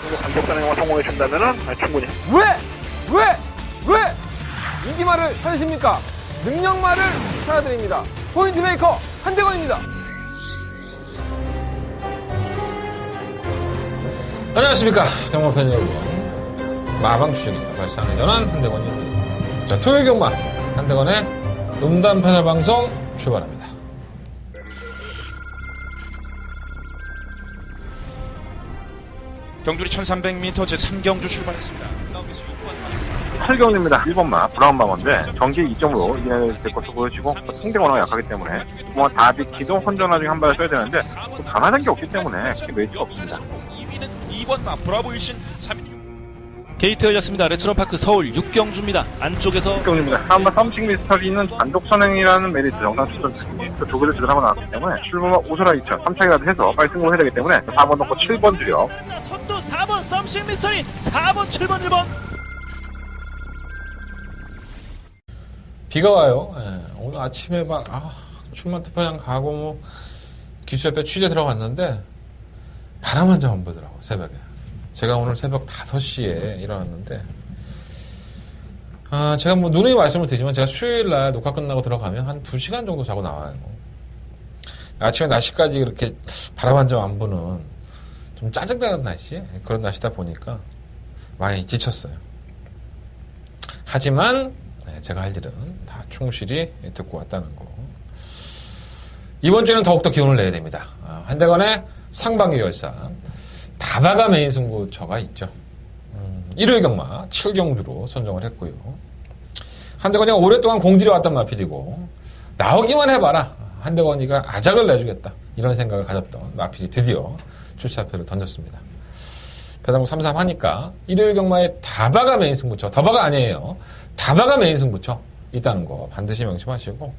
정도 단독 단행만 성공해 준다면은 충분히. 왜 인기말을 찾으십니까? 능력말을 찾아드립니다. 포인트 메이커 한대건입니다. 안녕하십니까 경마팬 여러분, 마방 추적이자 발상의 전환 한대건입니다. 자, 토요일 경마 한대건의 음담 패널 방송 출발합니다. 경주리 1300m 제3경주 출발했습니다. 8경주입니다. 1번마 브라운방어인데 경기 2점으로 이겨낼 것으로 보여지고 상대가 워낙 약하기 때문에 뭐 다비키도 혼전화 중에 한 발을 써야 되는데 강화된 게 없기 때문에 메리트가 없습니다. 2위는 2번마 브라보 일신 3위. 게이트 열렸습니다. 레츠런파크 서울 6경주입니다. 안쪽에서 6경주입니다. 3번 썸씽 미스터리는 단독 선행이라는 메리트 정상 출전 두 개를 제대로 하고 나왔기 때문에 7번마 오소라 2천 3차이라도 해서 빨리 승부를 해야 되기 때문에 4번 넣고 7번 주력. 선두 4번 썸씽 미스터리 4번 7번 1번. 비가 와요. 오늘 아침에 출마 투표장 가고 뭐 기수협회 취재 들어갔는데 바람 한 점 안 불더라고, 새벽에. 제가 오늘 새벽 5시에 일어났는데 제가 뭐 누누이 말씀을 드리지만 제가 수요일 날 녹화 끝나고 들어가면 한 2시간 정도 자고 나와요. 아침에 날씨까지 그렇게 바람 한 점 안 부는 좀 짜증나는 날씨, 그런 날씨다 보니까 많이 지쳤어요. 하지만 제가 할 일은 다 충실히 듣고 왔다는 거. 이번 주에는 더욱더 기운을 내야 됩니다. 한대건의 상반기 결산 다바가 메인 승부처가 있죠. 일요일 경마 7경주로 선정을 했고요. 한대건이가 오랫동안 공들여왔단 마필이고 나오기만 해봐라, 한대건이가 아작을 내주겠다, 이런 생각을 가졌던 마필이 드디어 출사표를 던졌습니다. 배당국 3-3 하니까 일요일 경마에 다바가 메인 승부처, 더바가 아니에요, 다바가 메인 승부처 있다는 거 반드시 명심하시고,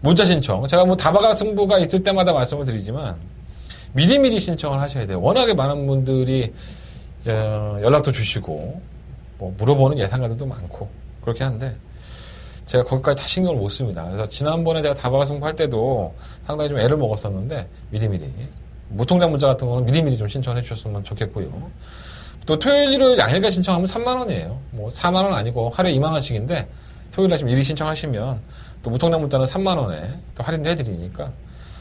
문자 신청, 제가 뭐 다바가 승부가 있을 때마다 말씀을 드리지만 미리미리 신청을 하셔야 돼요. 워낙에 많은 분들이 연락도 주시고 뭐 물어보는 예상가들도 많고 그렇긴 한데 제가 거기까지 다 신경을 못 씁니다. 그래서 지난번에 제가 다바가 승부할 때도 상당히 좀 애를 먹었었는데 미리미리 무통장 문자 같은 거는 미리미리 좀 신청해 주셨으면 좋겠고요. 또 토요일, 일요일 양일간 신청하면 3만 원이에요. 뭐 4만 원 아니고 하루에 2만 원씩인데 토요일 날 미리 신청하시면 또 무통장 문자는 3만 원에 또 할인도 해드리니까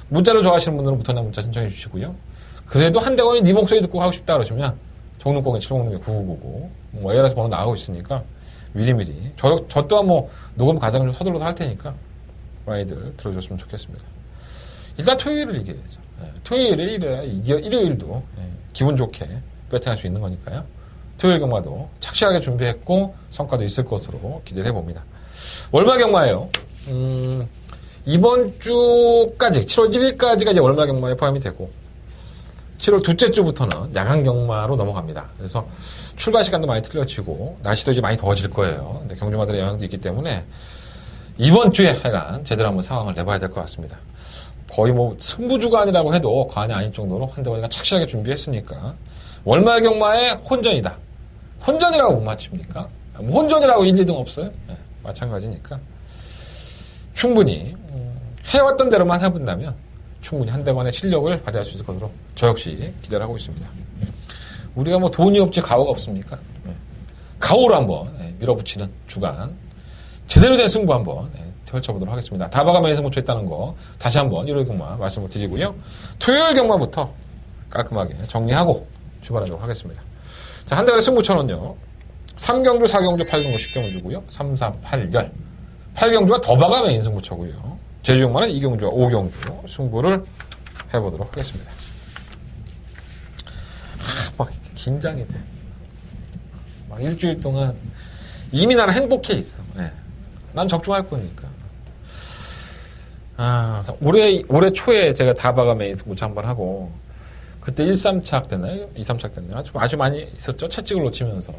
문자를 좋아하시는 분들은 무통장 문자 신청해 주시고요. 그래도 한대건이 네 목소리 듣고 하고 싶다 그러시면 종로공인 7006-9999 뭐 ARS 번호 나가고 있으니까 미리미리 저 또한 뭐 녹음 과정을 좀 서둘러서 할 테니까 많이들 들어줬으면 좋겠습니다. 일단 토요일을 이겨야죠. 토요일에 이래야 일요일도 기분 좋게 배팅할 수 있는 거니까요. 토요일 경마도 착실하게 준비했고 성과도 있을 것으로 기대를 해봅니다. 월마 경마예요. 이번 주까지 7월 1일까지가 이제 월마 경마에 포함이 되고 7월 둘째 주부터는 야간 경마로 넘어갑니다. 그래서 출발 시간도 많이 틀려지고 날씨도 이제 많이 더워질 거예요. 근데 경주마들의 영향도 있기 때문에 이번 주에 하여간 제대로 한번 상황을 내봐야 될 것 같습니다. 거의 뭐 승부주간이라고 해도 과언이 아닐 정도로 한대건이가 착실하게 준비했으니까 월말 경마의 혼전이다. 혼전이라고 못 맞춥니까? 혼전이라고 1, 2등 없어요? 네, 마찬가지니까 충분히 해왔던 대로만 해본다면 충분히 한대건의 실력을 발휘할 수 있을 것으로 저 역시 기대를 하고 있습니다. 우리가 뭐 돈이 없지 가오가 없습니까? 가오로 한번 밀어붙이는 주간 제대로 된 승부 한번 펼쳐보도록 하겠습니다. 다바가 메인 승부처 있다는 거 다시 한번 일요일 경마 말씀을 드리고요. 토요일 경마부터 깔끔하게 정리하고 출발하도록 하겠습니다. 자, 한대건의 승부처는요. 3경주, 4경주, 8경주, 10경주고요. 3, 4, 8열. 8경주가 더바가 메인 승부처고요. 제주경마는 2경주와 5경주 승부를 해보도록 하겠습니다. 막 긴장이 돼. 막 일주일 동안 이미 나는 행복해 있어. 난 적중할 거니까. 올해 초에 제가 다바가 메인 승부처 한번 하고 그때 1, 3착 됐나요? 2, 3착 됐나요? 아주 많이 있었죠. 채찍을 놓치면서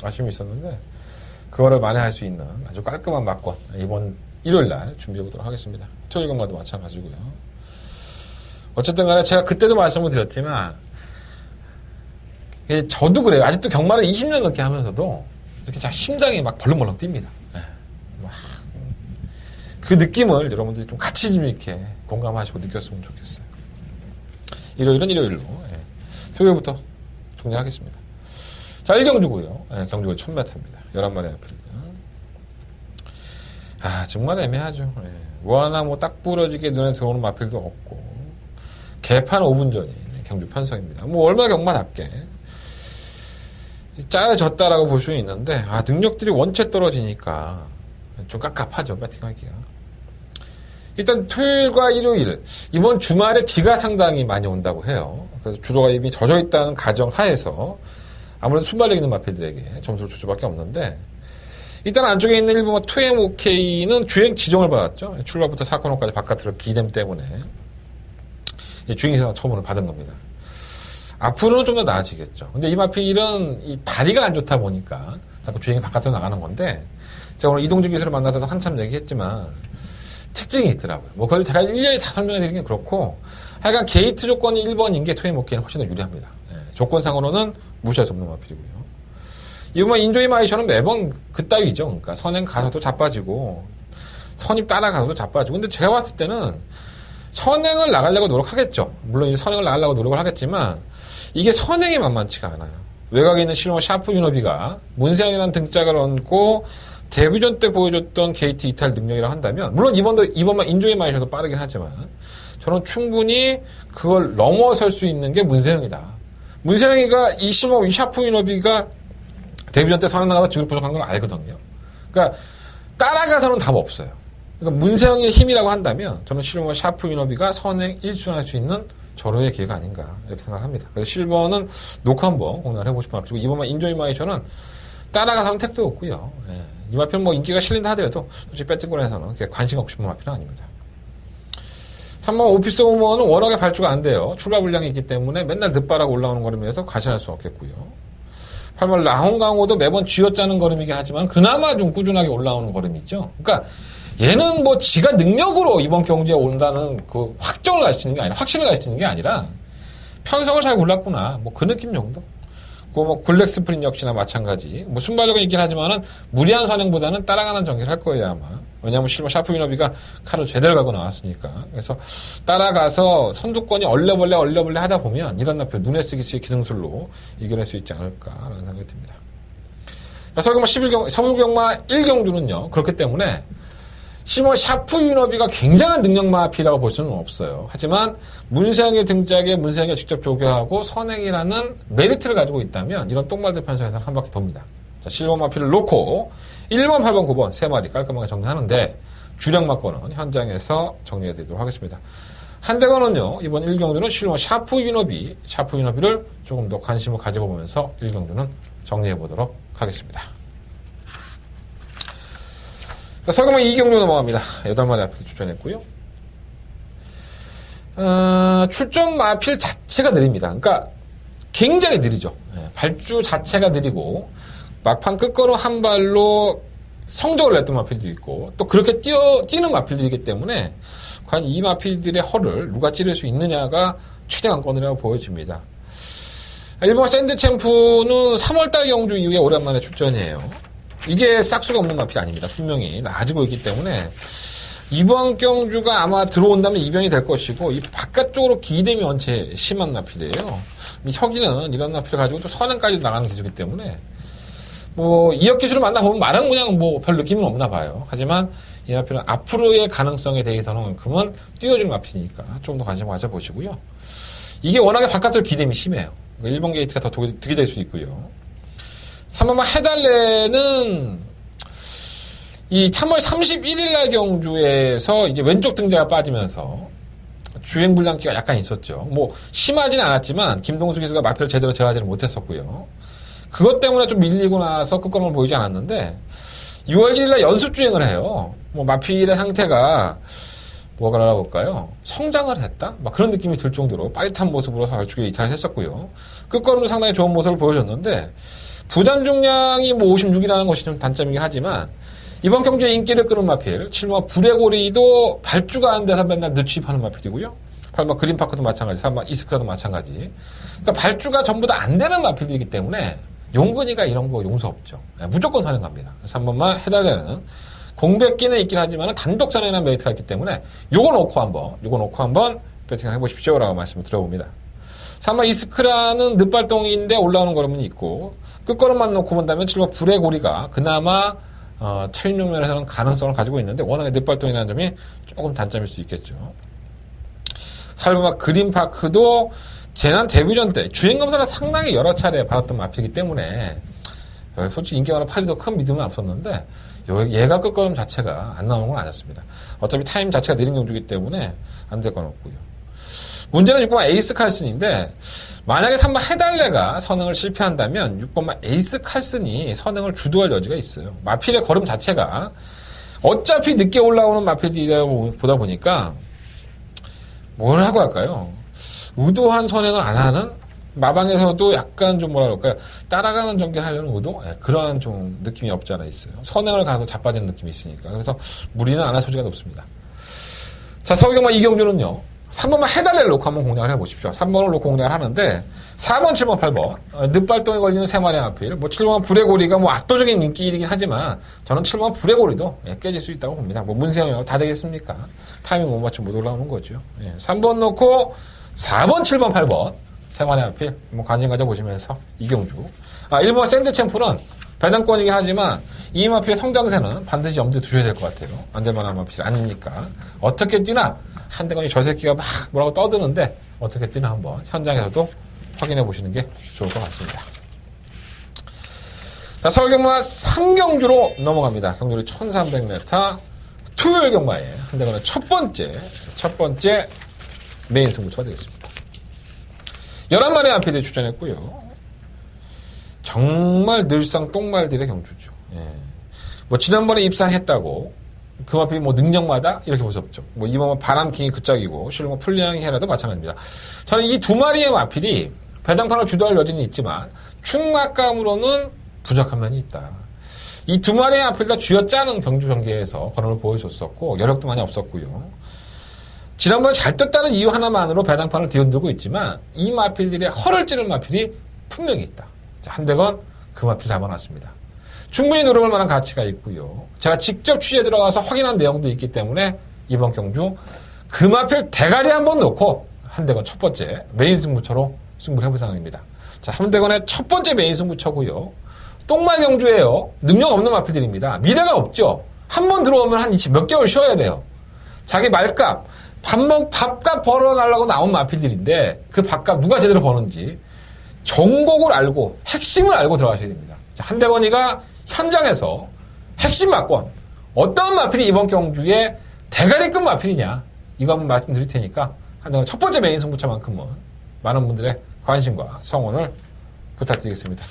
아쉬움이 있었는데 그거를 만회할 수 있는 아주 깔끔한 막권 이번 일요일날 준비해보도록 하겠습니다. 토요일 경마도 마찬가지고요. 어쨌든 간에 제가 그때도 말씀을 드렸지만 저도 그래요. 아직도 경마를 20년 넘게 하면서도 이렇게 자 심장이 막 벌렁벌렁 뜁니다. 그 느낌을 여러분들이 좀 같이 좀 이렇게 공감하시고 느꼈으면 좋겠어요. 일요일은 일요일로 토요일부터 정리하겠습니다. 자, 1경주고요. 네, 경주가 1000m입니다. 11마리 마필드. 정말 애매하죠. 네. 뭐 하나 뭐 딱 부러지게 눈에 들어오는 마필도 없고, 개판 5분 전이 경주 편성입니다. 뭐 얼마나 경마답게 짜여졌다라고 볼 수는 있는데, 능력들이 원체 떨어지니까 좀 깝깝하죠, 배팅하기가. 일단 토요일과 일요일, 이번 주말에 비가 상당히 많이 온다고 해요. 그래서 주로가 이미 젖어 있다는 가정 하에서 아무래도 순발력 있는 마필들에게 점수를 줄 수밖에 없는데, 일단 안쪽에 있는 일본 2MOK는 주행 지정을 받았죠. 출발부터 사코노까지 바깥으로 기댐 때문에 주행이사 처음으로 받은 겁니다. 앞으로는 좀 더 나아지겠죠. 근데 이 마필은 이 다리가 안 좋다 보니까 자꾸 주행이 바깥으로 나가는 건데, 제가 오늘 이동주 기술을 만나서도 한참 얘기했지만 특징이 있더라고요. 뭐 그걸 제가 일일이 다 설명해 드리긴 그렇고, 하여간 게이트 조건이 1번인 게 2MOK는 훨씬 더 유리합니다. 조건상으로는 무시할 수 없는 마필이고요. 이번 인조이 마이셔는 매번 그따위죠. 그러니까 선행 가서도 자빠지고 선입 따라가서도 자빠지고. 근데 제가 봤을 때는 선행을 나가려고 노력하겠죠. 물론 이제 선행을 나가려고 노력을 하겠지만 이게 선행이 만만치가 않아요. 외곽에 있는 실버 샤프 유너비가 문세영이라는 등짝을 얹고 데뷔전 때 보여줬던 게이트 이탈 능력이라 한다면, 물론 이번만 인조이 마이셔도 빠르긴 하지만 저는 충분히 그걸 넘어설 수 있는 게 문세영이다. 문세영이가 이 실버 샤프 유너비가 데뷔전 때 선행 나가서 지금 부족한 걸 알거든요. 그러니까 따라가서는 답 없어요. 그러니까 문세영의 힘이라고 한다면 저는 실버 샤프 유너비가 선행 1순할 수 있는 절호의 기회가 아닌가 이렇게 생각을 합니다. 그래서 실버는 놓고 한번 공략을 해보고 싶어 가지고, 이번만 인조이 마이셔는 따라가서는 택도 없고요. 이 마필은 뭐 인기가 실린다 하더라도 솔직히 배팅권에서는 관심 없고 싶은 마필은 아닙니다. 3번 오피스 오머는 워낙에 발주가 안 돼요. 출발 분량이 있기 때문에 맨날 늦바라고 올라오는 걸음에서 과신할 수 없겠고요. 8번 라홍강호도 매번 쥐어짜는 걸음이긴 하지만 그나마 좀 꾸준하게 올라오는 걸음이 있죠. 그러니까 얘는 뭐 지가 능력으로 이번 경주에 온다는 그 확정을 갈 수 있는 게 아니라, 확신을 갈 수 있는 게 아니라 편성을 잘 골랐구나, 뭐 그 느낌 정도. 뭐 굴렉 스프린 역시나 마찬가지. 뭐 순발력은 있긴 하지만은 무리한 선행보다는 따라가는 전개를 할 거예요 아마. 왜냐하면 실버 샤프 위너비가 칼을 제대로 가고 나왔으니까. 그래서 따라가서 선두권이 얼려벌레 하다 보면 이런 나표 눈에 쓰기 기승술로 이겨낼 수 있지 않을까라는 생각이 듭니다. 서울경마 11경, 서울경마 1경주는요. 그렇기 때문에 실버 샤프 위너비가 굉장한 능력마피라고 볼 수는 없어요. 하지만 문세영의 등짝에 문세영이 직접 조교하고 선행이라는 메리트를 가지고 있다면 이런 똥말들 편성에서는 한 바퀴 돕니다. 자, 실버 마피를 놓고 1번, 8번, 9번 3마리 깔끔하게 정리하는데, 주력 막고는 현장에서 정리해드리도록 하겠습니다. 한대건은요, 이번 1경주는 실버 샤프 위너비를 조금 더 관심을 가져보면서 1경주는 정리해보도록 하겠습니다. 설경마 2경주 넘어갑니다. 8마리 앞에 출전했고요. 출전 마필 자체가 느립니다. 그러니까 굉장히 느리죠. 발주 자체가 느리고 막판 끝걸음 한 발로 성적을 냈던 마필도 있고, 또 그렇게 뛰는 마필들이기 때문에 과연 이 마필들의 허를 누가 찌를 수 있느냐가 최대 관건이라고 보여집니다. 일본 샌드 챔프는 3월달 경주 이후에 오랜만에 출전이에요. 이게 싹수가 없는 마필이 아닙니다. 분명히 나아지고 있기 때문에 이번 경주가 아마 들어온다면 이변이 될 것이고, 이 바깥쪽으로 기댐이 원체 심한 마필이에요. 이 혁이는 이런 마필을 가지고 또 선행까지 나가는 기술이기 때문에 뭐 이역 기술을 만나보면 말은 그냥 뭐 별 느낌은 없나 봐요. 하지만 이 마필은 앞으로의 가능성에 대해서는 띄워줄 마필이니까 좀 더 관심 가져보시고요. 이게 워낙에 바깥으로 기댐이 심해요. 1번 게이트가 더 득이 될 수 있고요. 3번만 해달래는 이 3월 31일 날 경주에서 이제 왼쪽 등자가 빠지면서 주행 불량기가 약간 있었죠. 뭐 심하진 않았지만 김동수 기수가 마필을 제대로 제어하지는 못했었고요. 그것 때문에 좀 밀리고 나서 끝걸음을 보이지 않았는데 6월 1일 날 연습 주행을 해요. 뭐 마필의 상태가 뭐가 알아볼까요? 성장을 했다? 막 그런 느낌이 들 정도로 빠릿한 모습으로 발주기에 이탈을 했었고요. 끝걸음도 상당히 좋은 모습을 보여줬는데 부담 중량이 뭐 56이라는 것이 좀 단점이긴 하지만 이번 경주에 인기를 끄는 마필 7번 불의고리도 발주가 안 돼서 맨날 늦추입하는 마필이고요. 8번 그린파크도 마찬가지, 3번 이스크라도 마찬가지. 그러니까 발주가 전부 다 안 되는 마필들이기 때문에 용근이가 이런 거 용서 없죠. 무조건 선행갑니다. 3번만 해달라는 공백기는 있긴 하지만 단독 선행이라는 메리트가 있기 때문에 요거 놓고 한번 배팅을 해보십시오라고 말씀을 드려봅니다. 3번 이스크라는 늦발동인데 올라오는 걸음은 있고, 끝걸음만 놓고 본다면 7번 불의 고리가 그나마 차윤용 면에서는 가능성을 가지고 있는데 워낙에 늦발동이라는 점이 조금 단점일 수 있겠죠. 8번 그린파크도 재난 데뷔전 때 주행검사를 상당히 여러 차례 받았던 마필이기 때문에 솔직히 인기 많아 팔리도 큰 믿음은 없었는데 얘가 끝걸음 자체가 안 나오는 건 아니었습니다. 어차피 타임 자체가 느린 경주이기 때문에 안 될 건 없고요. 문제는 6번 에이스 칼슨인데 만약에 3번 해달레가 선행을 실패한다면 6번 에이스 칼슨이 선행을 주도할 여지가 있어요. 마필의 걸음 자체가 어차피 늦게 올라오는 마필이라고 보다 보니까 뭘 하고 할까요? 의도한 선행을 안 하는 마방에서도 약간 좀 뭐라 그럴까요? 따라가는 전개를 하려는 의도? 네, 그러한 좀 느낌이 없지 않아 있어요. 선행을 가서 자빠지는 느낌이 있으니까. 그래서 무리는 안 할 소지가 높습니다. 자, 서울경마 이경주는요. 3번만 해달래를 놓고 한번 공략을 해보십시오. 3번을 놓고 공략을 하는데 4번, 7번, 8번 늦발동에 걸리는 3마리 앞필 7번 불의 고리가 압도적인 인기이긴 하지만 저는 7번 불의 고리도 깨질 수 있다고 봅니다. 문세영이라고 다 되겠습니까? 타이밍 못 맞추면 못 올라오는 거죠. 3번 놓고 4번, 7번, 8번 3마리 앞필 관심 가져보시면서 이경주 1번 샌드챔프는 배당권이긴 하지만 이 마필의 성장세는 반드시 염두에 두셔야 될 것 같아요. 안 될 만한 마필이 아니니까 어떻게 뛰나 한대건이 저 새끼가 막 뭐라고 떠드는데 어떻게 뛰나 한번 현장에서도 확인해 보시는 게 좋을 것 같습니다. 자, 서울경마 3경주로 넘어갑니다. 경주를 1300m 토요일 경마에 한대건의 첫 번째 메인 승부처가 되겠습니다. 11마리 앞필이 출전했고요. 정말 늘상 똥말들의 경주죠. 지난번에 입상했다고 그 앞이 능력마다 이렇게 볼 수 없죠. 이번 바람킹이 그 짝이고 실은 풀리앙이 해라도 마찬가지입니다. 저는 이 두 마리의 마필이 배당판을 주도할 여지는 있지만 충막감으로는 부족한 면이 있다. 이 두 마리의 마필 다 쥐어짜는 경주 전개에서 걸음을 보여줬었고 여력도 많이 없었고요. 지난번에 잘 떴다는 이유 하나만으로 배당판을 뒤흔들고 있지만 이 마필들의 허를 찌른 마필이 분명히 있다. 한대건 그 마필 잡아놨습니다. 충분히 노려볼 만한 가치가 있고요. 제가 직접 취재에 들어가서 확인한 내용도 있기 때문에 이번 경주 금화필 대가리 한번 놓고 한대건 첫 번째 메인 승부처로 승부를 해볼 상황입니다. 자, 한대건의 첫 번째 메인 승부처고요. 똥말 경주예요. 능력 없는 마필들입니다. 미래가 없죠. 한번 들어오면 한 몇 개월 쉬어야 돼요. 자기 말값, 밥값 벌어달라고 나온 마필들인데 그 밥값 누가 제대로 버는지 정곡을 알고 핵심을 알고 들어가셔야 됩니다. 자, 한대건이가 현장에서 핵심 마권 어떤 마필이 이번 경주에 대가리급 마필이냐 이거 한번 말씀드릴 테니까 한대건 첫 번째 메인 승부처만큼은 많은 분들의 관심과 성원을 부탁드리겠습니다.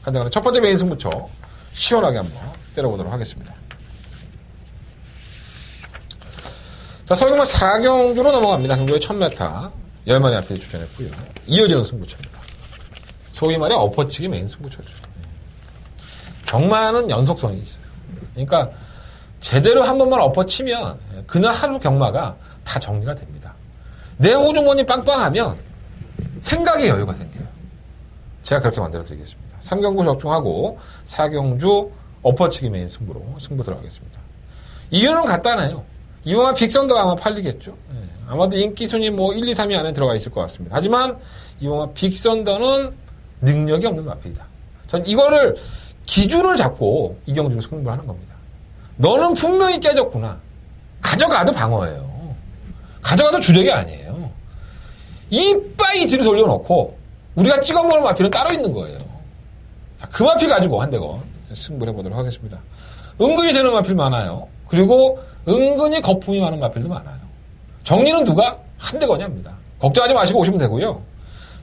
한대건의 첫 번째 메인 승부처 시원하게 한번 때려보도록 하겠습니다. 자, 서울경마 4경주로 넘어갑니다. 경주의 1000m 10마리 앞에 출전했고요. 이어지는 승부처입니다. 소위 말해 엎어치기 메인 승부처죠. 경마는 연속성이 있어요. 그러니까 제대로 한 번만 엎어치면 그날 하루 경마가 다 정리가 됩니다. 내 호주머니 빵빵하면 생각의 여유가 생겨요. 제가 그렇게 만들어 드리겠습니다. 3경주 적중하고 4경주 엎어치기 메인 승부 들어가겠습니다. 이유는 간단해요. 이번에 빅선더가 아마 팔리겠죠. 아마도 인기 순위 1, 2, 3위 안에 들어가 있을 것 같습니다. 하지만 이번에 빅선더는 능력이 없는 마필이다. 전 이거를 기준을 잡고 이경주 승부를 하는 겁니다. 너는 분명히 깨졌구나. 가져가도 방어예요. 가져가도 주력이 아니에요. 이빠이 뒤로 돌려놓고 우리가 찍어먹을 마필은 따로 있는 거예요. 자, 그 마필 가지고 한대건 승부를 해보도록 하겠습니다. 은근히 되는 마필 많아요. 그리고 은근히 거품이 많은 마필도 많아요. 정리는 누가? 한대건이 합니다. 걱정하지 마시고 오시면 되고요.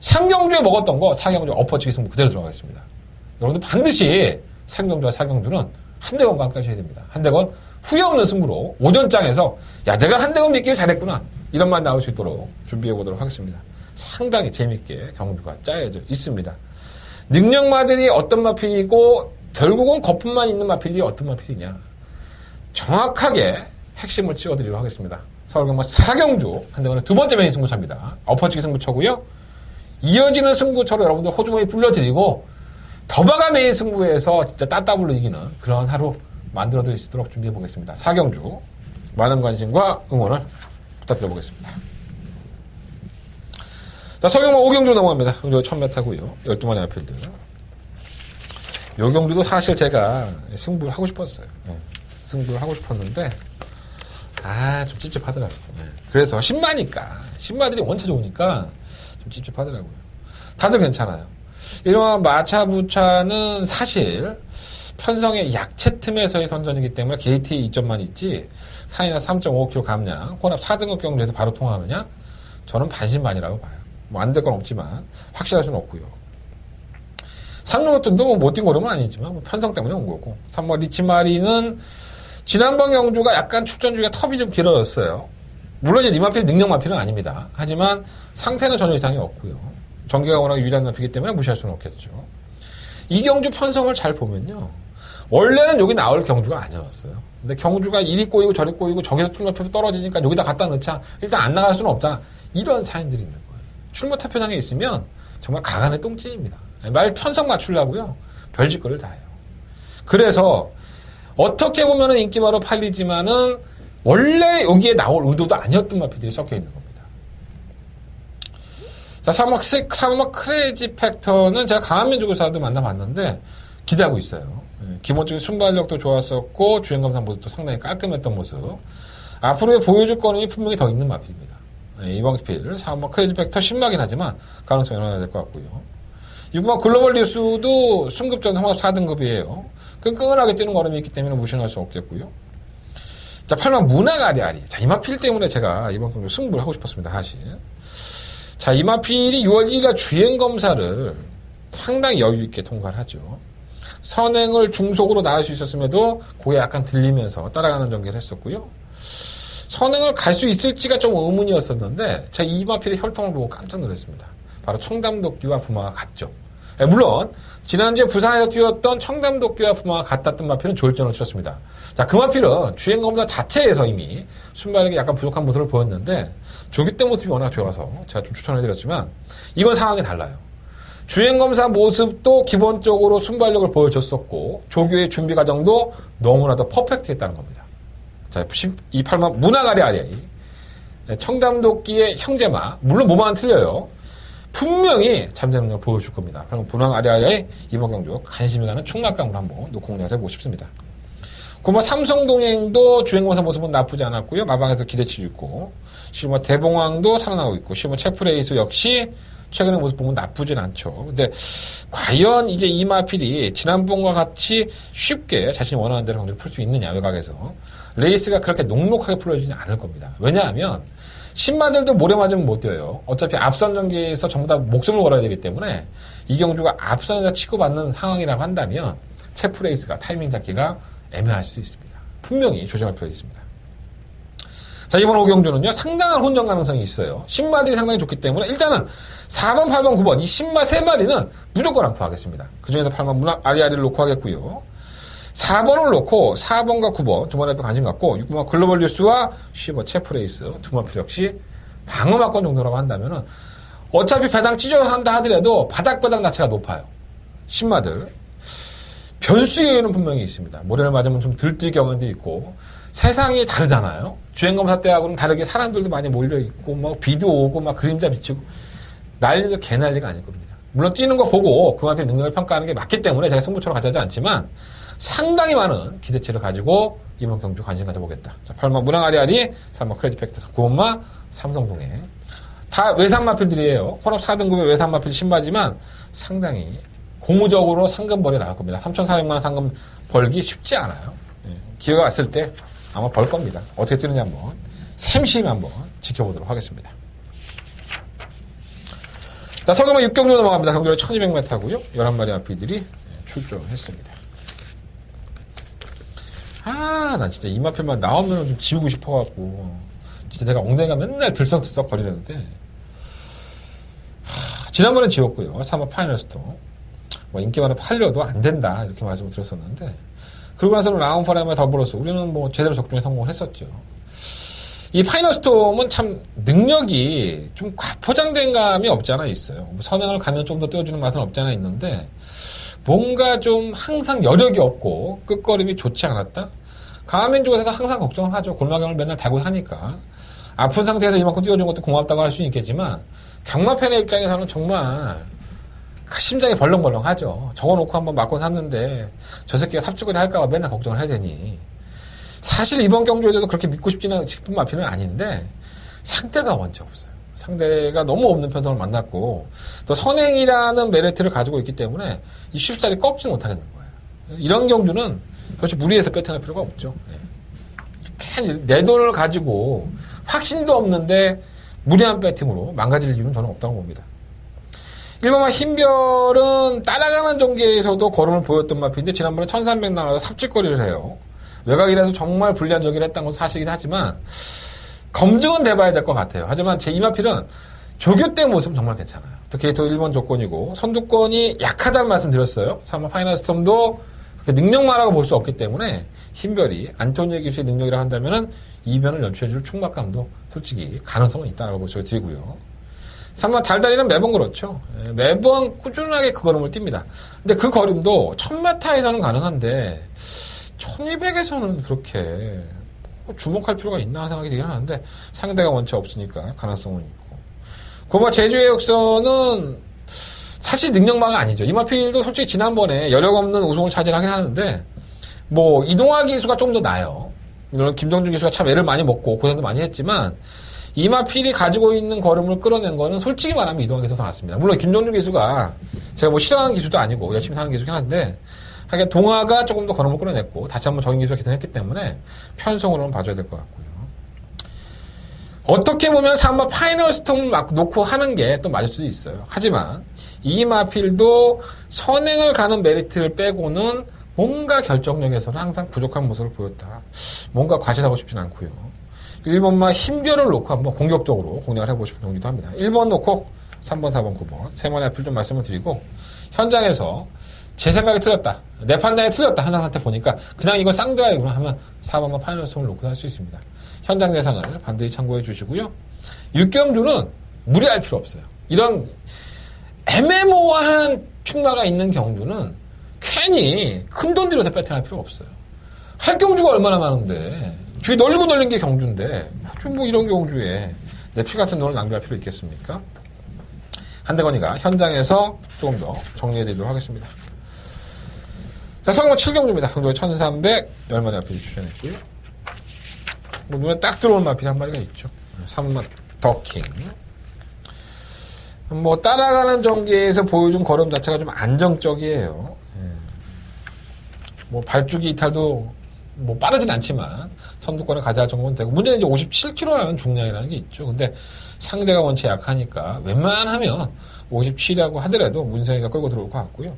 3경주에 먹었던 거 4경주 엎어치기 승부 그대로 들어가겠습니다. 여러분들 반드시 3경주와 4경주는 한대건과 함께 하셔야 됩니다. 한대건 후회 없는 승부로 오전장에서 야 내가 한대건 믿기를 잘했구나 이런 말 나올 수 있도록 준비해 보도록 하겠습니다. 상당히 재밌게 경주가 짜여져 있습니다. 능력마들이 어떤 마필이고 결국은 거품만 있는 마필이 어떤 마필이냐 정확하게 핵심을 찍어드리도록 하겠습니다. 서울경마 4경주 한대건의 두 번째 메인 승부처입니다. 엎어치기 승부처고요. 이어지는 승부처로 여러분들 호주머니 불러드리고 더바가 메인 승부에서 진짜 따따블로 이기는 그런 하루 만들어드릴 수 있도록 준비해보겠습니다. 4경주 많은 관심과 응원을 부탁드려보겠습니다. 자, 서경마 5경주 넘어갑니다. 1000m고요. 12마리 마필들. 요 경주도 사실 제가 승부를 하고 싶었어요. 네. 승부를 하고 싶었는데, 좀 찝찝하더라고요. 네. 그래서 신마들이 원체 좋으니까 좀 찝찝하더라고요. 다들 괜찮아요. 일반 마차부차는 사실 편성의 약체 틈에서의 선전이기 때문에 게이트 2점만 있지, 4이나 3.5kg 감량, 혼합 4등급 경주에서 바로 통하느냐? 저는 반신반이라고 봐요. 뭐 안 될 건 없지만, 확실할 수는 없고요. 3루 뭐 못 뛴 거름은 아니지만, 뭐 편성 때문에 온 거고. 3번 리치마리는 지난번 경주가 약간 출전 중에 텁이 좀 길어졌어요. 물론 이제 이 마필이 능력 마필은 아닙니다. 하지만 상태는 전혀 이상이 없고요. 전개가 워낙 유리한 마필이기 때문에 무시할 수는 없겠죠. 이 경주 편성을 잘 보면요. 원래는 여기 나올 경주가 아니었어요. 근데 경주가 이리 꼬이고 저리 꼬이고 저기서 출마표가 떨어지니까 여기다 갖다 넣자. 일단 안 나갈 수는 없잖아. 이런 사인들이 있는 거예요. 출마표장에 있으면 정말 가간의 똥찜입니다. 말 편성 맞추려고요. 별짓거리를 다 해요. 그래서 어떻게 보면은 인기마로 팔리지만은 원래 여기에 나올 의도도 아니었던 마피들이 섞여 있는 겁니다. 자, 사막 크레이지 팩터는 제가 강한민족에서도 만나봤는데 기대하고 있어요. 기본적인 순발력도 좋았었고 주행감사 모습도 상당히 깔끔했던 모습. 앞으로의 보여줄 거는 분명히 더 있는 마필입니다. 이번 기필 사막 크레이지 팩터 신마긴 하지만 가능성이 열어야 될 것 같고요. 6번 글로벌 뉴스도 승급전 홍합 4등급이에요. 끈끈하게 뛰는 걸음이 있기 때문에 무시할 수 없겠고요. 자, 8번 문학 아리아리. 자, 이마필 때문에 제가 이번 경주 승부를 하고 싶었습니다, 사실. 자, 이마필이 6월 1일 주행검사를 상당히 여유있게 통과를 하죠. 선행을 중속으로 나갈 수 있었음에도 고개 약간 들리면서 따라가는 전개를 했었고요. 선행을 갈 수 있을지가 좀 의문이었었는데 제가 이마필의 혈통을 보고 깜짝 놀랐습니다. 바로 청담도끼와 부마가 같죠. 물론 지난주에 부산에서 뛰었던 청담도끼와 부마가 같았던 마필은 조일전을 치렀습니다. 자, 그 마필은 주행검사 자체에서 이미 순발력이 약간 부족한 모습을 보였는데 조기 때 모습이 워낙 좋아서 제가 좀 추천해드렸지만 이건 상황이 달라요. 주행검사 모습도 기본적으로 순발력을 보여줬었고 조교의 준비 과정도 너무나도 퍼펙트했다는 겁니다. 자, 28만 문화가리 아리아이 청담도끼의 형제마, 물론 뭐만 틀려요. 분명히 잠재는 걸 보여줄 겁니다. 그럼 문항 아리아의 이번 경주 관심이 가는 충락감으로 한번 놓고 공략을 해보고 싶습니다. 그리고 삼성동행도 주행검사 모습은 나쁘지 않았고요. 마방에서 기대치도 있고, 실버 대봉왕도 살아나고 있고, 실버 체프레이스 역시 최근의 모습 보면 나쁘진 않죠. 근데 과연 이제 이 마필이 지난번과 같이 쉽게 자신이 원하는 대로 경주를 풀 수 있느냐, 외곽에서. 레이스가 그렇게 녹록하게 풀어지지 않을 겁니다. 왜냐하면 신마들도 모래 맞으면 못 뛰어요. 어차피 앞선 전개에서 전부 다 목숨을 걸어야 되기 때문에 이 경주가 앞선에서 치고받는 상황이라고 한다면 체프레이스가 타이밍 잡기가 애매할 수 있습니다. 분명히 조정할 필요가 있습니다. 자, 이번 5경주는요 상당한 혼전 가능성이 있어요. 신마들이 상당히 좋기 때문에 일단은 4번, 8번, 9번 이 신마 3마리는 무조건 안포하겠습니다. 그중에서 8번 문학 아리아리를 놓고 하겠고요. 4번을 놓고 4번과 9번 두 마리 앞에 관심 갖고 6번 글로벌 뉴스와 10번 체프레이스 두 마리 역시 방어막권 정도라고 한다면은 어차피 배당 찢어서 한다 하더라도 바닥 자체가 높아요. 신마들 변수의 여유는 분명히 있습니다. 모래를 맞으면 좀 들뜨기 경험도 있고 세상이 다르잖아요. 주행검사 때하고는 다르게 사람들도 많이 몰려있고 막 비도 오고 막 그림자 비치고 난리도 개난리가 아닐 겁니다. 물론 뛰는 거 보고 그 앞에 능력을 평가하는 게 맞기 때문에 제가 승부처럼 가져가지 않지만 상당히 많은 기대치를 가지고 이번 경주 관심 가져보겠다. 자, 8번 문항 아리아리, 3번 크레딧 팩터, 9번마 삼성동행. 다 외산 마필들이에요. 혼합 4등급의 외산 마필 신마지만 상당히 고무적으로 상금 벌이 나올 겁니다. 3,400만 원 상금 벌기 쉽지 않아요. 기회가 왔을 때 아마 벌 겁니다. 어떻게 뛰느냐 한번 샘심히 한번 지켜보도록 하겠습니다. 자, 서금은 6경주 넘어갑니다. 경주를 1200m고요. 11마리 마필들이 출전했습니다. 난 진짜 이 마필만 나오면 좀 지우고 싶어갖고 진짜 내가 엉덩이가 맨날 들썩들썩 거리는데 지난번엔 지웠고요. 3번 파이널스토 뭐 인기만에 팔려도 안 된다 이렇게 말씀을 드렸었는데 그러고 나서는 라운파람에 더불어서 우리는 뭐 제대로 적중에 성공을 했었죠. 이 파이널스톰은 참 능력이 좀 과포장된 감이 없지 않아 있어요. 선행을 가면 좀 더 띄워주는 맛은 없지 않아 있는데 뭔가 좀 항상 여력이 없고 끝걸음이 좋지 않았다? 강화면 쪽에서 항상 걱정을 하죠. 골마경을 맨날 달고 하니까. 아픈 상태에서 이만큼 띄워준 것도 고맙다고 할 수는 있겠지만 경마 팬의 입장에서는 정말 심장이 벌렁벌렁하죠. 적어놓고 한번 맞고 샀는데 저 새끼가 삽질거리 할까봐 맨날 걱정을 해야 되니. 사실 이번 경주에도 그렇게 믿고 싶은 마피는 아닌데 상대가 원체 없어요. 상대가 너무 없는 편성을 만났고 또 선행이라는 메리트를 가지고 있기 때문에 이 쉽사리 꺾지 못하겠는 거예요. 이런 경주는 도대체 무리해서 배팅할 필요가 없죠. 내 돈을 가지고 확신도 없는데 무리한 배팅으로 망가질 이유는 저는 없다고 봅니다. 1번마 흰별은 따라가는 전개에서도 걸음을 보였던 마피인데 지난번에 1300 나와서 삽질거리를 해요. 외곽이라서 정말 불리한 전개를 했다는 건 사실이긴 하지만 검증은 돼봐야 될 것 같아요. 하지만 제 이마필은 조교대 모습은 정말 괜찮아요. 또 게이트 1번 조건이고 선두권이 약하다는 말씀 드렸어요. 3번 파이널 스톰도 그렇게 능력마라고 볼 수 없기 때문에 흰별이 안토니오 기수의 능력이라 한다면은 2변을 연출해줄 충막감도 솔직히 가능성은 있다고 보셔 드리고요. 3번 달달이는 매번 그렇죠. 매번 꾸준하게 그 걸음을 띱니다. 근데 그 걸음도 1000m에서는 가능한데 1200에서는 그렇게 주목할 필요가 있나 생각이 들긴 하는데 상대가 원체 없으니까 가능성은 있고. 고마 제주의 역선은 사실 능력마가 아니죠. 이마필도 솔직히 지난번에 여력 없는 우승을 차지하긴 하는데 뭐 이동화 기수가 좀 더 나아요. 물론 김정준 기수가 참 애를 많이 먹고 고생도 많이 했지만 이마필이 가지고 있는 걸음을 끌어낸 거는 솔직히 말하면 이동화 기수가 더 낫습니다. 물론 김정준 기수가 제가 뭐 싫어하는 기수도 아니고 열심히 사는 기수긴 한데 하긴 동화가 조금 더 걸음을 끌어냈고 다시 한번 정인 기수가 기능했기 때문에 편성으로는 봐줘야 될 것 같고요. 어떻게 보면 3번 파이널 스톰을 막 놓고 하는 게 또 맞을 수도 있어요. 하지만 이마필도 선행을 가는 메리트를 빼고는 뭔가 결정력에서는 항상 부족한 모습을 보였다. 뭔가 과시하고 싶진 않고요. 1번만 흰별을 놓고 한번 공격적으로 공략을 해보고 싶은 경기도 합니다. 1번 놓고 3번, 4번, 9번 세 번의 앞을 좀 말씀을 드리고 현장에서 제 생각이 틀렸다. 내 판단이 틀렸다. 현장 상태 보니까 그냥 이거 쌍대가리구나 하면 4번만 파이널 스톰을 놓고 할 수 있습니다. 현장 예상을 반드시 참고해 주시고요. 6경주는 무리할 필요 없어요. 이런 애매모호한 충마가 있는 경주는 괜히 큰돈 들여서 배팅할 필요 없어요. 할 경주가 얼마나 많은데 뒤에 널리고 널린 게 경주인데 굳이 뭐 이런 경주에 내 피 같은 돈을 낭비할 필요 있겠습니까? 한대건이가 현장에서 조금 더 정리해 드리도록 하겠습니다. 자, 성공 7경주입니다. 경주에 1300 10마리 앞에 추천했고요. 뭐 눈에 딱 들어오는 마필이 한 마리가 있죠. 3번 더킹. 뭐 따라가는 전개에서 보여준 걸음 자체가 좀 안정적이에요. 뭐 발주기 이탈도 뭐 빠르진 않지만 선두권에 가져갈 정도는 되고 문제는 이제 57kg라는 중량이라는 게 있죠. 근데 상대가 원체 약하니까 웬만하면 57이라고 하더라도 문성이가 끌고 들어올 것 같고요.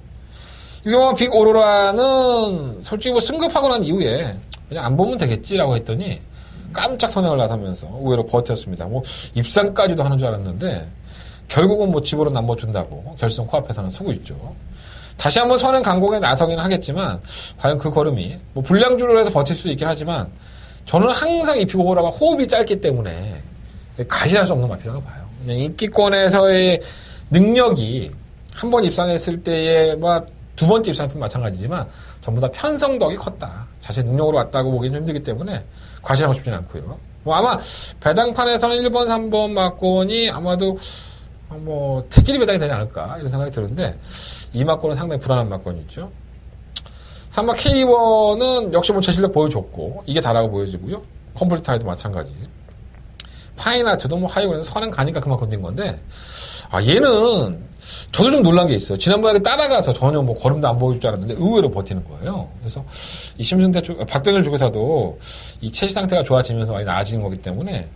이동화 빅 오로라는 솔직히 뭐 승급하고 난 이후에 그냥 안 보면 되겠지라고 했더니 깜짝 선행을 나서면서 의외로 버텼습니다. 뭐 입상까지도 하는 줄 알았는데 결국은 뭐 집으로 남겨준다고 결승 코앞에서는 서고 있죠. 다시 한번 선행 강공에 나서긴 하겠지만 과연 그 걸음이 뭐 불량주로 해서 버틸 수 있긴 하지만 저는 항상 이 빅오로라가 호흡이 짧기 때문에 가시할 수 없는 마피라고 봐요. 그냥 인기권에서의 능력이 한 번 입상했을 때의 뭐 두 번째 입상했을 때 마찬가지지만 전부 다 편성덕이 컸다. 자신의 능력으로 왔다고 보기는 좀 힘들기 때문에 과시하고 싶지는 않고요. 뭐 아마 배당판에서는 1번, 3번 막권이 아마도 뭐 태끼리 배당이 되지 않을까 이런 생각이 드는데 이 막권은 상당히 불안한 막권이죠. 3번 K1은 역시 뭐 제 실력 보여줬고 이게 다라고 보여지고요. 컴플리타이도 마찬가지. 파인아트도 뭐 하이건에서 선행 가니까 그만큼 된 건데 얘는 저도 좀 놀란 게 있어요. 지난번에 따라가서 전혀 뭐 걸음도 안 보여줄 줄 알았는데 의외로 버티는 거예요. 그래서 이 심승태 쪽 박병일 쪽에서도 이 체시 상태가 좋아지면서 많이 나아지는 거기 때문에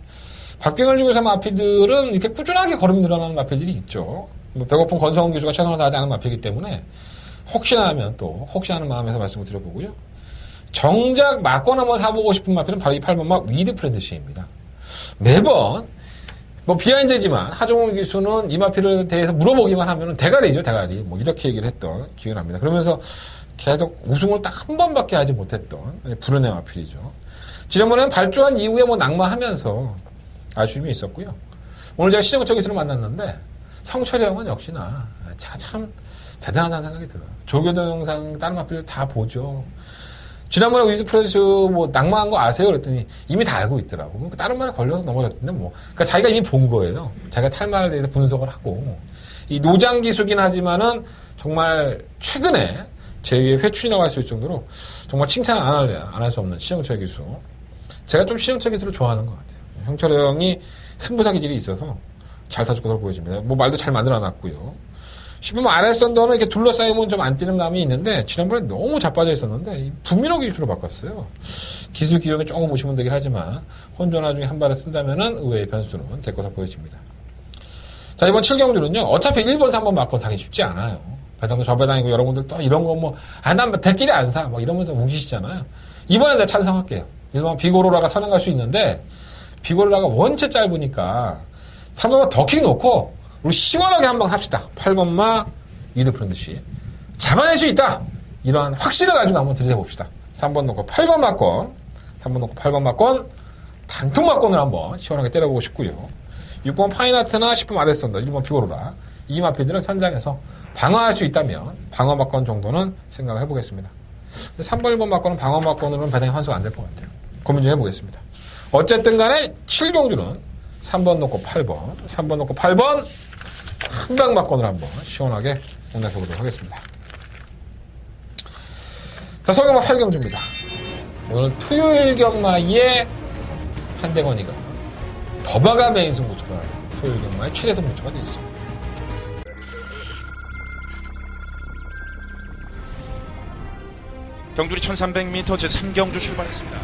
박병일 쪽에서 마피들은 이렇게 꾸준하게 걸음이 늘어나는 마피들이 있죠. 뭐 배고픈 권성훈 교수가 최선을 다하지 않은 마피이기 때문에 혹시나 하면 또 혹시 하는 마음에서 말씀을 드려보고요. 정작 맞고 한번 사보고 싶은 마피는 바로 이 8번 막 위드 프렌드시입니다. 매번 뭐 비하인드지만 하정우 기수는 이 마피를 대해서 물어보기만 하면 대가리죠, 대가리. 뭐 이렇게 얘기를 했던 기억이 납니다. 그러면서 계속 우승을 딱 한 번밖에 하지 못했던 불운의 마필이죠. 지난번에는 발주한 이후에 뭐 낙마하면서 아쉬움이 있었고요. 오늘 제가 신영철 기수를 만났는데 형철이 형은 역시나 제가 참 대단하다는 생각이 들어요. 조교동 영상 다른 마필들 다 보죠. 지난번에 위즈프레스 뭐 낙마한 거 아세요? 그랬더니 이미 다 알고 있더라고. 다른 말에 걸려서 넘어졌는데 뭐. 그러니까 자기가 이미 본 거예요. 자기가 탈말에 대해서 분석을 하고. 이 노장 기수긴 하지만은 정말 최근에 제2의 회춘이라고 할 수 있을 정도로 정말 칭찬 안 할 수 없는 신영철 기수. 제가 좀 신영철 기수를 좋아하는 것 같아요. 형철 형이 승부사 기질이 있어서 잘 타줄 것으로 보여집니다. 뭐 말도 잘 만들어 놨고요. 싶으면 아레선더는 이렇게 둘러싸이면 좀 안 뛰는 감이 있는데 지난번에 너무 자빠져 있었는데 부민호 기수로 바꿨어요. 기술 기용에 조금 무시문되긴 하지만 혼전화 중에 한 발을 쓴다면은 의외의 변수는 될 것으로 보여집니다. 자, 이번 7경주는요. 어차피 1번, 3번 맞고 당이 쉽지 않아요. 배당도 저 배당이고 여러분들 또 이런 거 뭐 난 대끼리 안 사. 막 이러면서 우기시잖아요. 이번엔 내가 찬성할게요. 일반 비고로라가 선행 갈 수 있는데 비고로라가 원체 짧으니까 3번만 더킥 놓고 우리 시원하게 한 방 삽시다. 8번마 위드 프렌드시 잡아낼 수 있다. 이러한 확신을 가지고 한번 들이대봅시다. 3번 놓고 8번 맞건 3번 놓고 8번 맞건 단통 맞건을 한번 시원하게 때려보고 싶고요. 6번 파인아트나 10번 아레선더 1번 비고로라 이 마필들은 현장에서 방어할 수 있다면 방어 맞건 정도는 생각을 해보겠습니다. 근데 3번 1번 맞건은 방어 맞건으로는 배당이 환수가 안 될 것 같아요. 고민 좀 해보겠습니다. 어쨌든 간에 7경주는 3번 놓고 8번 3번 놓고 8번 한방 맞건을 한번 시원하게 공략해보도록 하겠습니다. 자, 서경마 8경주입니다. 오늘 토요일 경마에 한대건이가 더바가 메인 승부처가 토요일 경마의 최대 승부처가 되어 있습니다. 경주리 1300m 제3경주 출발했습니다.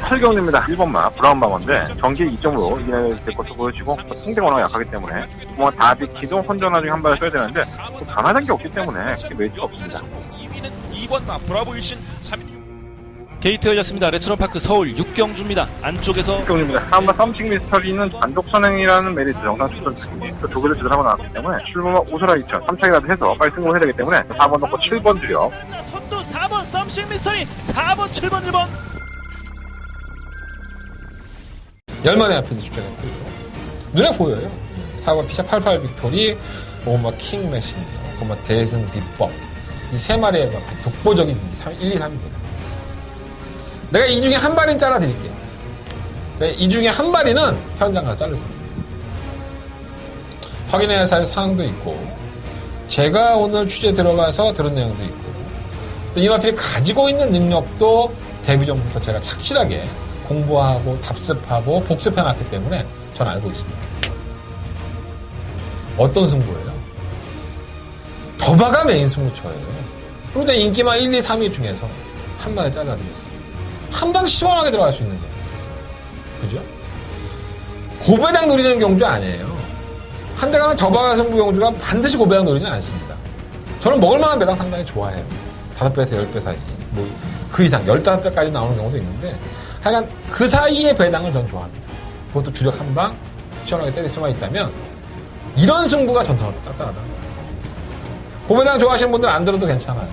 8경주입니다. 1번마 브라운바머인데 정기 2점으로 이겨낼 것으로 보여지고 상대 워낙 약하기 때문에 뭐 다비키도 혼전화 중에 한 발을 써야 되는데 또 변화된 게 없기 때문에 크게 메리트가 없습니다. 2위는 2번마 브라보 일신 3위 게이트 열렸습니다. 레츠런파크 서울 6경주입니다. 안쪽에서 6경주입니다. 3번 썸씽 미스터리는 단독 선행이라는 메리트 정상 출전 중이 두 개를 제대로 하고 나왔기 때문에 7번마 오소라 2천 3차이라도 해서 빨리 승부를 해야 되기 때문에 4번 넣고 7번 주요. 선두 4번 썸씽 미스터리 4번 7번 1번 10만의 앞에서 출전했고요. 눈에 보여요. 4번 피샤 88 빅토리, 5번 킹 메신저, 5번 대승 비법. 이 세 마리의 독보적인 1, 2, 3입니다. 내가 이 중에 한 발은 잘라드릴게요. 이 중에 한 발이는 현장 가서 자르세요. 확인해야 할 사항도 있고, 제가 오늘 취재 들어가서 들은 내용도 있고, 또 이 마필이 가지고 있는 능력도 데뷔 전부터 제가 착실하게 공부하고 답습하고 복습해놨기 때문에 저는 알고 있습니다. 어떤 승부예요? 더바가 메인 승부처예요. 그리고 인기만 1, 2, 3위 중에서 한 방에 잘라드렸어요. 한 방 시원하게 들어갈 수 있는 거예요. 그죠? 고배당 노리는 경주 아니에요. 한 대 가면 더바가 승부 경주가 반드시 고배당 노리지는 않습니다. 저는 먹을만한 배당 상당히 좋아해요. 5배에서 10배 사이. 뭐 그 이상 15배까지 나오는 경우도 있는데 하여간 그 사이의 배당을 전 좋아합니다. 그것도 주력 한 방 시원하게 때릴 수만 있다면 이런 승부가 전통으로 짭짤하다. 고배당 좋아하시는 분들 안 들어도 괜찮아요.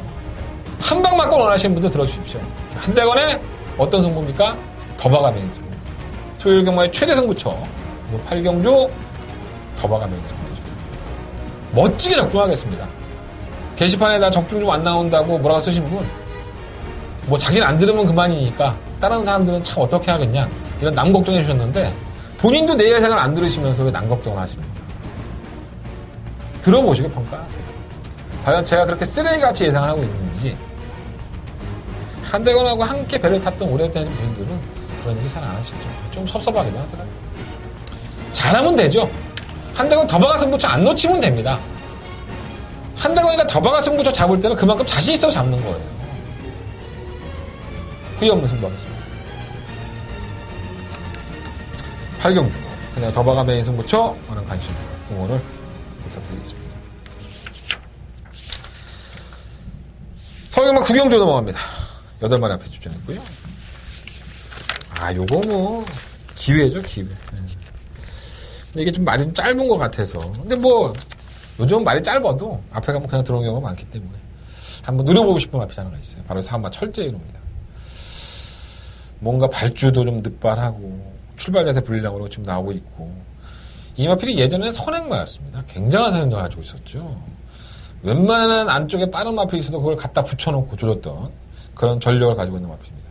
한 방 맞고 원하시는 분들 들어주십시오. 한대건의 어떤 승부입니까? 더바가 메인 승부. 토요일 경마의 최대 승부처 8경주 더바가 메인 승부죠. 멋지게 적중하겠습니다. 게시판에다 적중 좀 안 나온다고 뭐라고 쓰신 분, 뭐 자기는 안 들으면 그만이니까 다른 사람들은 참 어떻게 하겠냐 이런 남 걱정해 주셨는데 본인도 내 예상을 안 들으시면서 왜 남 걱정을 하십니까? 들어보시고 평가하세요. 과연 제가 그렇게 쓰레기같이 예상을 하고 있는지. 한대건하고 함께 배를 탔던 오래된 분들은 그런 얘기 잘 안 하시죠. 좀 섭섭하기도 하더라고요. 잘하면 되죠. 한대건 더바가 승부처 안 놓치면 됩니다. 한대건이가 더바가 승부처 잡을 때는 그만큼 자신 있어 잡는 거예요. 후회 없는 승부하겠습니다. 8경주 그냥 더바가 메인 승부처 많은 관심 응원을 부탁드리겠습니다. 서울경마 9경주 넘어갑니다. 8마리 앞에 출전했고요. 요거 뭐 기회죠, 기회. 근데 이게 좀 말이 좀 짧은 것 같아서. 근데 뭐 요즘 말이 짧아도 앞에 가면 그냥 들어오는 경우가 많기 때문에 한번 누려보고 싶은 마필 하나가 있어요. 바로 3마 철제이로입니다. 뭔가 발주도 좀 늑발하고 출발 자세 불리량으로 지금 나오고 있고, 이 마필이 예전에는 선행마였습니다. 굉장한 선행력을 가지고 있었죠. 웬만한 안쪽에 빠른 마필이 있어도 그걸 갖다 붙여놓고 조졌던 그런 전력을 가지고 있는 마필입니다.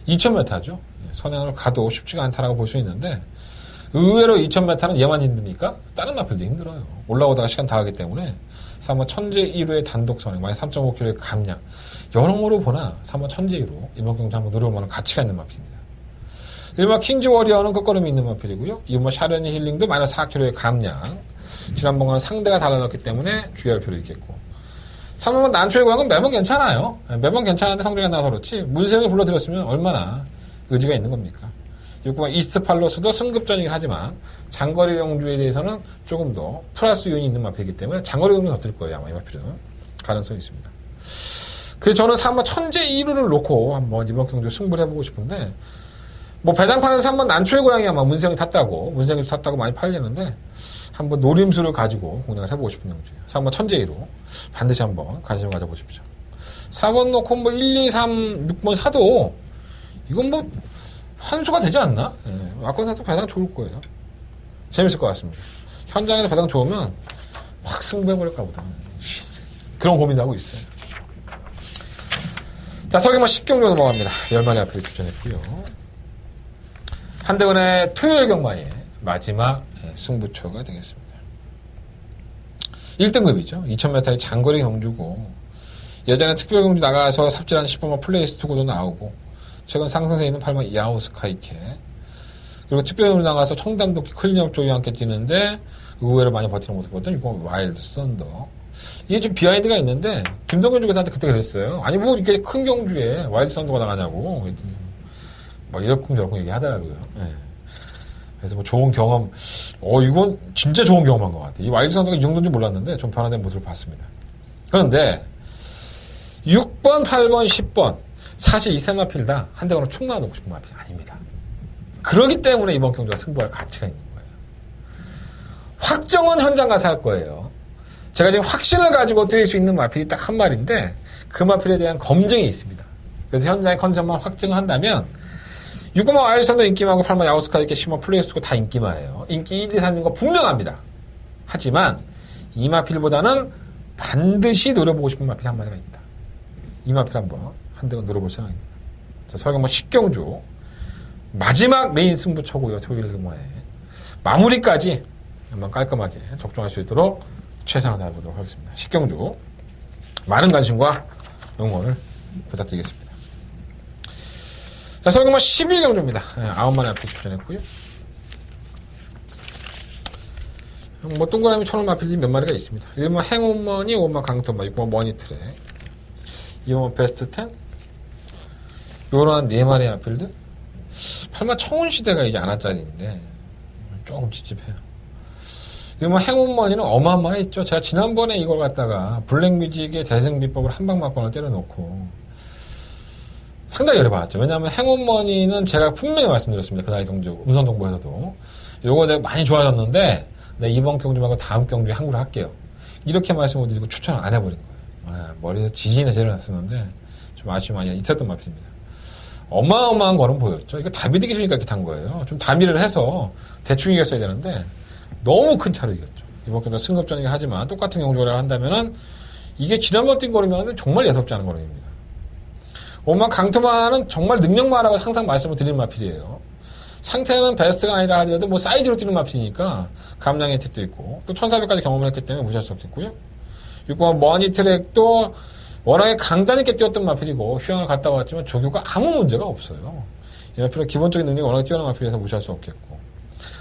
2000m죠. 선행을 가도 쉽지가 않다라고 볼 수 있는데 의외로 2000m는 얘만 힘듭니까? 다른 마필도 힘들어요. 올라오다가 시간 다 하기 때문에 그래서 한번 천재 1호의 단독 선행, 만약 3.5km의 감량 여러모로 보나 한번 천재 1호 이번 경주 한번 노려볼 만한 가치가 있는 마필입니다. 일반 킹즈 워리어는 끝걸음이 있는 마필이고요. 이번 샤르니 힐링도 마이너스 4km의 감량. 지난번과는 상대가 달라졌기 때문에 주의할 필요 있겠고. 3번 난초의 고향은 매번 괜찮아요. 매번 괜찮은데 성적이 안 나와서 그렇지. 문세영이 불러드렸으면 얼마나 의지가 있는 겁니까? 6번 이스트 팔로스도 승급전이긴 하지만 장거리 경주에 대해서는 조금 더 플러스 요인이 있는 마필이기 때문에 장거리 경주는 더 뜰 거예요. 아마 이 마필은. 가능성이 있습니다. 그래서 저는 3번 천재 1호를 놓고 한번 이번 경주 승부를 해보고 싶은데 뭐 배당판에서 3번 난초의 고향이 아마 문세영이 탔다고 많이 팔리는데 한번 노림수를 가지고 공략을 해보고 싶은 경주예요. 3번 천재 1호 반드시 한번 관심을 가져보십시오. 4번 놓고 뭐 1, 2, 3, 6번 사도 이건 뭐 환수가 되지 않나? 아까 사도 배당 좋을 거예요. 재밌을 것 같습니다. 현장에서 배당 좋으면 확 승부해버릴까 보다. 그런 고민도 하고 있어요. 자, 설계만 10경주 넘어갑니다. 10마리 앞에 추천했고요. 한대건의 토요일 경마의 마지막 승부처가 되겠습니다. 1등급이죠. 2000m의 장거리 경주고 예전에 특별 경주 나가서 삽질한 10번만 플레이스 투고도 나오고 최근 상승세 있는 8번 야오스카이케 그리고 특별 경주 나가서 청담도끼 클린업 조이와 함께 뛰는데 의외로 많이 버티는 모습 보던 이건 와일드 썬더. 이게 좀 비하인드가 있는데 김동현 주교사한테 그때 그랬어요. 아니 뭐 이렇게 큰 경주에 와일드 썬더가 나가냐고 막 이렇쿵저렇쿵 얘기하더라고요. 네. 그래서 뭐 좋은 경험, 이건 진짜 좋은 경험한 것 같아요. 이 와일드 썬더가 이 정도인지 몰랐는데 좀 변화된 모습을 봤습니다. 그런데 6번, 8번, 10번 사실 이 세 마필 다 한대건으로 충분히 놓고 싶은 마필이 아닙니다. 그렇기 때문에 이번 경주가 승부할 가치가 있는 거예요. 확정은 현장 가서 할 거예요. 제가 지금 확신을 가지고 드릴 수 있는 마필이 딱 한 마리인데 그 마필에 대한 검증이 있습니다. 그래서 현장의 컨디션만 확증을 한다면 6번 와일드선도 인기만하고 8번 야오스카 이렇게 10번 플레이스고 다 인기만해요. 인기 1, 2, 3인 거 분명합니다. 하지만 이 마필보다는 반드시 노려보고 싶은 마필이 한 마리가 있다. 이 마필 한번 한대건 노려볼 생각입니다. 자, 설경마 10경주 마지막 메인 승부처고요. 토요일 경마에 마무리까지 한번 깔끔하게 적중할 수 있도록 최선을 다해보도록 하겠습니다. 10경주 많은 관심과 응원을 부탁드리겠습니다. 자, 설경마 11경주입니다. 9마리 앞에 추천했고요. 뭐 동그라미 천원 마필이 몇 마리가 있습니다. 1번 행운머니, 5번 강토마, 6번 머니트랙, 2번 베스트 10, 요런 4마리 마필들. 8번 청운시대가 이제 안하짜리인데 조금 찝찝해요. 1번 행운머니는 어마어마했죠. 제가 지난번에 이걸 갖다가 블랙뮤직의 대승비법을 한방 맞건을 때려놓고 상당히 열어봤죠. 왜냐하면 행운머니는 제가 분명히 말씀드렸습니다. 그날 경주 음성정보에서도 요거 내가 많이 좋아졌는데 이번 경주 말고 다음 경주에 항구를 할게요. 이렇게 말씀을 드리고 추천을 안 해버린 거예요. 머리에서 지진이 내려놨었는데 좀 아쉬움이 많이 있었던 마필입니다. 어마어마한 거는 보였죠. 이거 다비드 기수니까 이렇게 탄 거예요. 좀 다미를 해서 대충 이겼어야 되는데 너무 큰 차로 이겼죠. 이번 경주 승급전이긴 하지만 똑같은 경주를 한다면은 이게 지난번 뛴 걸음이면 정말 예사롭지 않은 걸음입니다. 오만 강토마는 정말 능력마라고 항상 말씀을 드리는 마필이에요. 상태는 베스트가 아니라 하더라도 뭐 사이즈로 뛰는 마필이니까 감량 혜택도 있고 또 1400까지 경험을 했기 때문에 무시할 수 없겠고요. 6번 머니트랙도 워낙에 강단 있게 뛰었던 마필이고 휴양을 갔다 왔지만 조교가 아무 문제가 없어요. 이 마필은 기본적인 능력이 워낙에 뛰어난 마필이라서 무시할 수 없겠고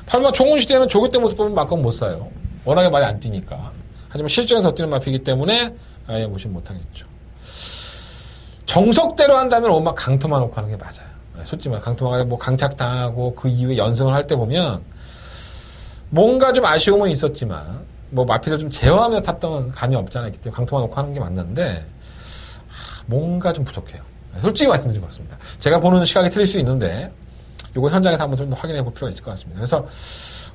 8번 종훈시대는 조교 때 모습 보면 막건 못 사요. 워낙에 많이 안 뛰니까. 하지만 실전에서 더 뛰는 마필이기 때문에 아예 무시 못하겠죠. 정석대로 한다면 오막 강토마 놓고 하는 게 맞아요. 솔직히 말 강토마가 뭐 강착당하고 그 이후에 연승을 할 때 보면 뭔가 좀 아쉬움은 있었지만 뭐 마필을 좀 제어하며 탔던 감이 없지 않아 있기 때문에 강토마 놓고 하는 게 맞는데 뭔가 좀 부족해요. 솔직히 말씀드린 것 같습니다. 제가 보는 시각이 틀릴 수 있는데 이거 현장에서 한번 좀 확인해 볼 필요가 있을 것 같습니다. 그래서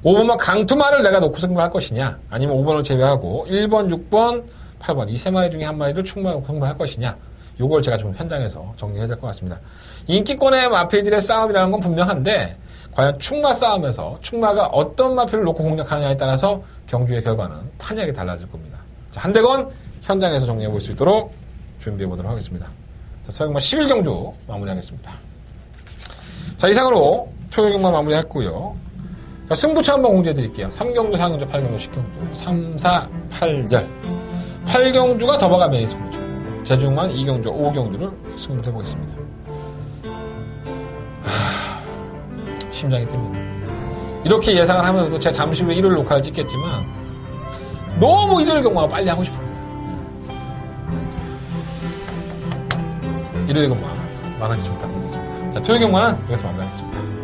5번만 강토마를 내가 놓고 승부할 것이냐 아니면 5번을 제외하고 1번, 6번, 8번 이 세 마리 중에 한 마리를 충분히 승부할 것이냐 요걸 제가 좀 현장에서 정리해야 될 것 같습니다. 인기권의 마필들의 싸움이라는 건 분명한데 과연 충마 싸움에서 충마가 어떤 마필을 놓고 공략하느냐에 따라서 경주의 결과는 판이하게 달라질 겁니다. 자, 한대건 현장에서 정리해 볼 수 있도록 준비해 보도록 하겠습니다. 자, 서경마 11경주 마무리하겠습니다. 자, 이상으로 토요경마 마무리했고요. 자, 승부처 한번 공지해드릴게요. 3경주, 4경주, 8경주, 10경주. 3, 4, 8열. 8경주가 더버가 메인 승부처. 제중만 2경주, 5경주를 승부를 해보겠습니다. 심장이 뜹니다. 이렇게 예상을 하면서도 제가 잠시 후에 일요일 녹화를 찍겠지만 너무 일요일 경마가 빨리 하고 싶은 거예요. 일요일 경마 많은 시청 부탁드리겠습니다. 자, 토요일 경마는 여기서 마무리하겠습니다.